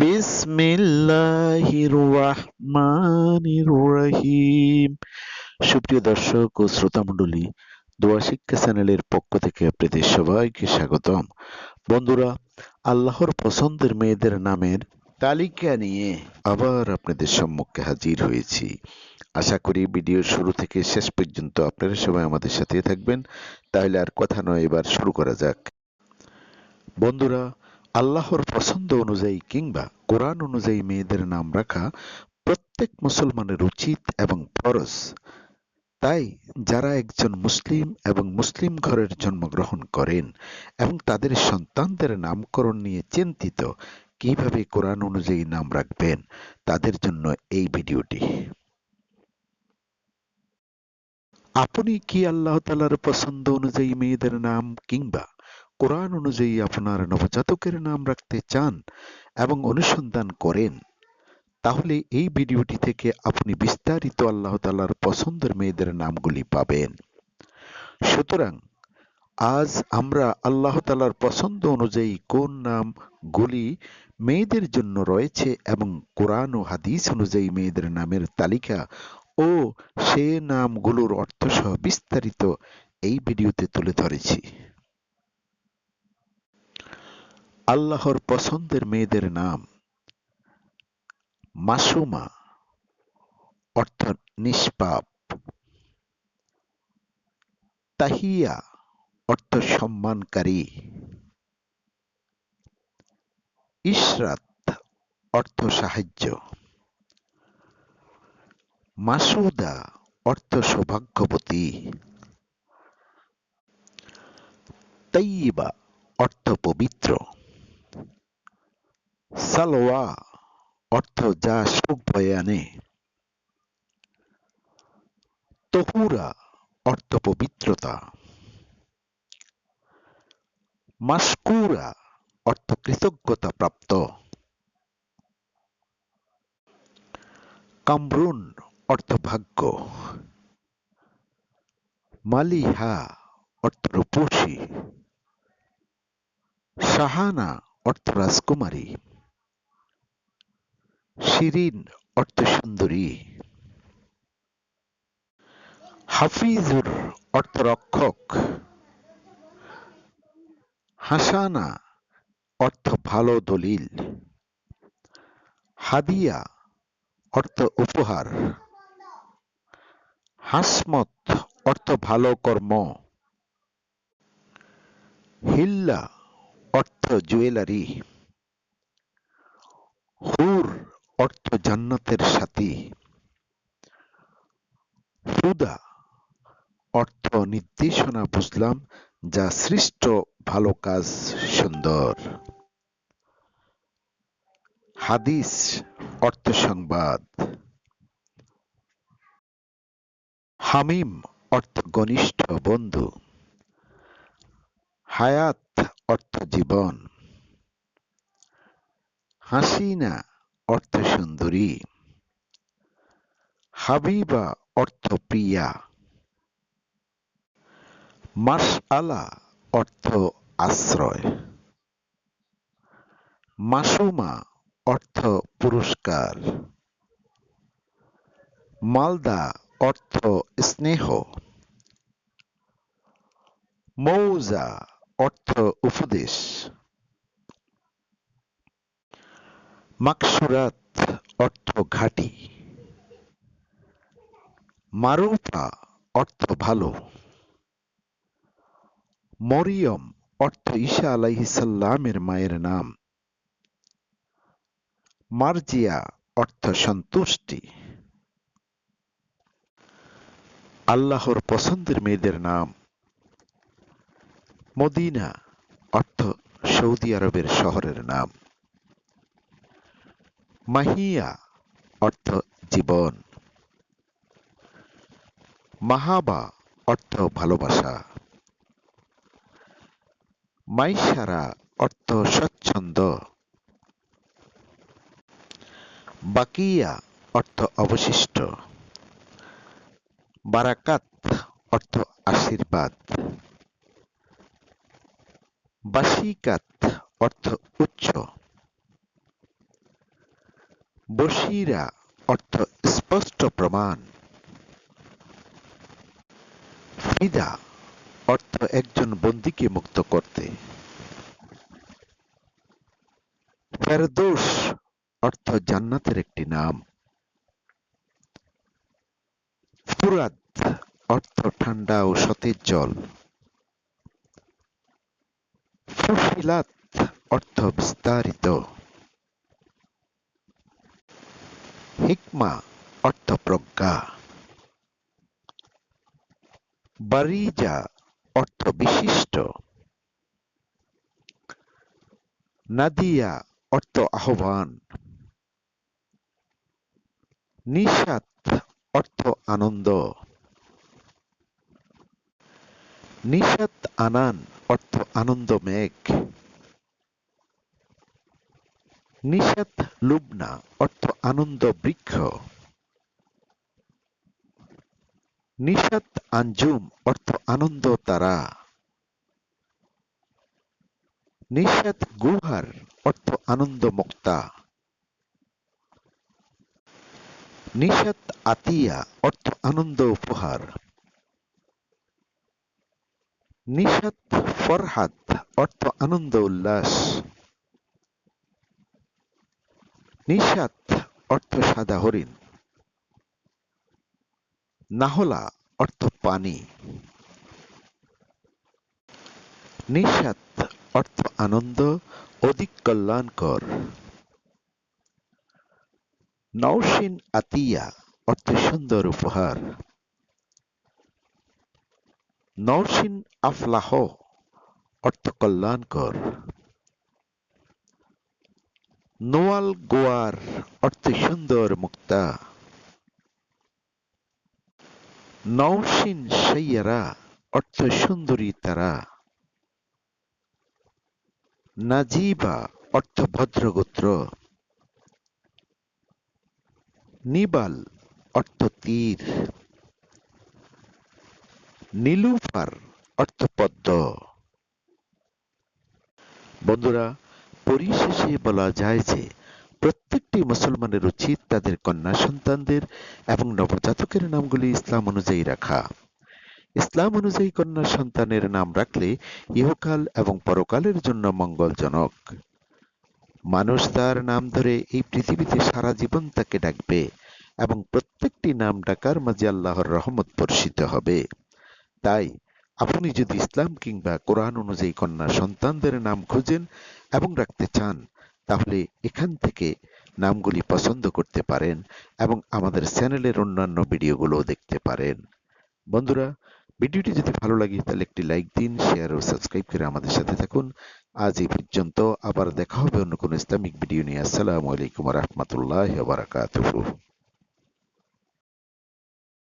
বিসমিল্লাহির রহমানির রহিম। সুপ্রিয় দর্শক ও শ্রোতামণ্ডলী, দোয়া শিক্ষা চ্যানেলের পক্ষ থেকে আপনাদের সবাইকে স্বাগতম। বন্ধুরা, আল্লাহর পছন্দের মেয়েদের নামের তালিকা নিয়ে আবার আপনাদের সম্মুখে হাজির হয়েছি। আশা করি ভিডিওর শুরু থেকে শেষ পর্যন্ত আপনারা সবাই আমাদের সাথে থাকবেন। তাহলে আর কথা নয়, এবার শুরু করা যাক। বন্ধুরা, আল্লাহর পছন্দ অনুযায়ী কিংবা কোরআন অনুযায়ী মেয়েদের নাম রাখা প্রত্যেক মুসলমানের উচিত এবং ফরজ। তাই যারা একজন মুসলিম এবং মুসলিম ঘরের জন্মগ্রহণ করেন এবং তাদের সন্তানদের নামকরণ নিয়ে চিন্তিত কিভাবে কোরআন অনুযায়ী নাম রাখবেন, তাদের জন্য এই ভিডিওটি। আপনি কি আল্লাহ তাআলার পছন্দ অনুযায়ী মেয়েদের নাম কিংবা কোরআন অনুযায়ী আপনার নবজাতকের নাম রাখতে চান এবং অনুসন্ধান করেন? তাহলে এই ভিডিওটি থেকে আপনি বিস্তারিত আল্লাহ তাআলার পছন্দের মেয়েদের নামগুলি পাবেন। সুতরাং আজ আমরা আল্লাহ তাআলার পছন্দ অনুযায়ী কোন নামগুলি মেয়েদের জন্য রয়েছে এবং কোরআন ও হাদিস অনুযায়ী মেয়েদের নামের তালিকা ও সে নামগুলোর অর্থসহ বিস্তারিত এই ভিডিওতে তুলে ধরেছি। আল্লাহর পছন্দের মেয়েদের নাম: মাসুমা অর্থ নিষ্পাপ, তাহিয়া অর্থ সম্মানকারী, ইশরাত অর্থ সাহায্য, মাসুদা অর্থ সৌভাগ্যবতী, তাইয়িবা অর্থ পবিত্র, সালোয়া অর্থ যা সুখ বয়ে আনে, তহুরা অর্থ পবিত্রতা, মাশকুরা অর্থ কৃতজ্ঞতা প্রাপ্ত, কামরুন অর্থ ভাগ্য, মালিহা অর্থ রূপসী, শাহানা অর্থ রাজকুমারী, শিরিন অর্থ সুন্দরী, হাফিজুর অর্থ রক্ষক, হাসানা অর্থ ভালো দলিল, হাদিয়া অর্থ উপহার, হাসমত অর্থ ভালো কর্ম, হিল্লা অর্থ জুয়েলারি, হুর অর্থ জান্নাতের সাথী, হুদা অর্থ নির্দেশনা বুঝলাম যা সৃষ্ট ভালো কাজ সুন্দর, হাদিস অর্থ সংবাদ, হামিম অর্থ ঘনিষ্ঠ বন্ধু, হায়াত অর্থ জীবন, হাসিনা অর্থ সুন্দরী, হাবিবা অর্থ প্রিয়া, মাশআলা অর্থ আশ্রয়, মাসুমা অর্থ পুরস্কার, মালদা অর্থ স্নেহ, মৌজা অর্থ উপদেশ, মাকসুরাত অর্থ ঘাঁটি, মারুফা অর্থ ভালো, মরিয়ম অর্থ ঈসা আলাইহিস সালামের মায়ের নাম, মার্জিয়া অর্থ সন্তুষ্টি। আল্লাহর পছন্দের মেয়েদের নাম: মদিনা অর্থ সৌদি আরবের শহরের নাম, মাহিয়া অর্থ জীবন, মাহাবা অর্থ ভালোবাসা, মাইসারা অর্থ স্বচ্ছন্দ, বাকিয়া অর্থ অবশিষ্ট, বারাকাত অর্থ আশীর্বাদ, বাসিকাত অর্থ উচ্চ, বশীরা অর্থ স্পষ্ট প্রমাণ। ফিদা অর্থ একজন বন্দীকে মুক্ত করতে। ফেরদৌস অর্থ জান্নাতের একটি নাম। ফুরাত অর্থ ঠান্ডা ও সতেজ জল। ফুসিলাত অর্থ বিস্তারিত। হিকমা অর্থ প্রজ্ঞা। বারিজা অর্থ বিশিষ্ট। নাদিয়া অর্থ আহ্বান। নিশাত অর্থ আনন্দ। নিশাত আনান অর্থ আনন্দ মেঘ। নিশাত লুবনা অর্থ আনন্দ বৃক্ষ। নিশাত আঞ্জুম অর্থ আনন্দ তারা। নিশাত গুহার অর্থ আনন্দ মুক্তা। নিশাত আতিয়া অর্থ আনন্দ উপহার। নিশাত ফরহাদ অর্থ আনন্দ উল্লাস। নিশাত অর্থ সাদা হরিণ। নাহলা অর্থ পানি। নিশাত অর্থ আনন্দ অধিক কল্যাণকর। নওশিন আতিয়া অর্থ সুন্দর উপহার। নওশিন আফলাহ অর্থ কল্যাণকর। নোয়াল গোয়ার অর্থ সুন্দর মুক্তা। নওশিন সাইয়ারা অর্থ সুন্দরী তারা। নাজিবা অর্থ ভদ্রগোত্র। নিবাল অর্থ তীর। নীলুফার অর্থ পদ্ম। বন্ধুরা, পরিশেষে বলা যায় যে প্রত্যেকটি মুসলমানের উচিত তাদের কন্যা সন্তানদের এবং নবজাতকের নামগুলি ইসলাম অনুযায়ী রাখা। ইসলাম অনুযায়ী কন্যা সন্তানের নাম রাখলে ইহকাল এবং পরকালের জন্য মঙ্গলজনক। মানুষ তার নাম ধরে এই পৃথিবীতে সারা জীবন তাকে ডাকবে এবং প্রত্যেকটি নাম ডাকার মাঝে আল্লাহর রহমত বর্ষিত হবে। তাই আপনি যদি ইসলাম কিংবা কোরআন অনুযায়ী কন্যা সন্তানদের নাম খুঁজেন এবং রাখতে চান, তাহলে এখান থেকে নামগুলি পছন্দ করতে পারেন এবং আমাদের চ্যানেলের অন্যান্য ভিডিওগুলো দেখতে পারেন। বন্ধুরা, ভিডিওটি যদি ভালো লাগে তাহলে একটি লাইক দিন, শেয়ার ও সাবস্ক্রাইব করে আমাদের সাথে থাকুন। আজ এই পর্যন্ত, আবার দেখা হবে অন্য কোনো ইসলামিক ভিডিও নিয়ে। আসসালামু আলাইকুম ওয়া রাহমাতুল্লাহি ওয়া বারাকাতুহু।